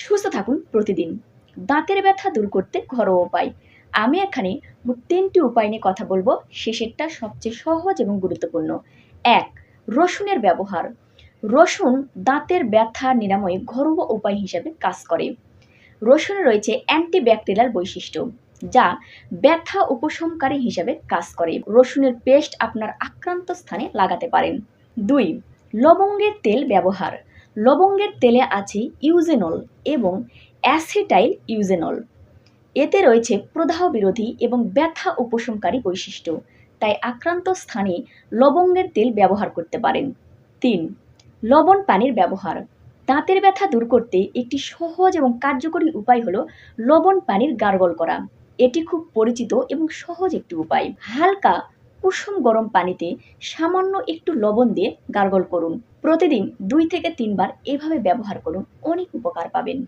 সুস্থ থাকুন প্রতিদিন। দাঁতের ব্যথা দূর করতে ঘরোয়া উপায়। আমি এখানে মোট ৩টি উপায় নিয়ে কথা বলবো। শেষেরটা সবচেয়ে সহজ এবং গুরুত্বপূর্ণ। ১. রসুনের ব্যবহার। রসুন দাঁতের ব্যথা নিরাময়ে ঘরোয়া উপায় হিসেবে কাজ করে। রসুনে রয়েছে অ্যান্টিব্যাকটেরিয়াল বৈশিষ্ট্য, যা ব্যথা উপশমকারী হিসেবে কাজ করে। রসুনের পেস্ট আপনার আক্রান্ত স্থানে লাগাতে পারেন। ২. লবঙ্গের তেল ব্যবহার। লবঙ্গের তেলে আছে ইউজেনল এবং অ্যাসিটাইল ইউজেনল। এতে রয়েছে প্রদাহ বিরোধী এবং ব্যথা উপশমকারী বৈশিষ্ট্য, তাই আক্রান্ত স্থানে লবঙ্গের তেল ব্যবহার করতে পারেন। ৩. লবণ পানির ব্যবহার। দাঁতের ব্যথা দূর করতে একটি সহজ এবং কার্যকরী উপায় হলো লবণ পানির গার্গল করা। এটি খুব পরিচিত এবং সহজ একটি উপায়। হালকা কুসুম গরম পানিতে সামান্য একটু লবণ দিয়ে গার্গল করুন। প্রতিদিন ২ থেকে ৩ বার এভাবে ব্যবহার করুন, অনেক উপকার পাবেন।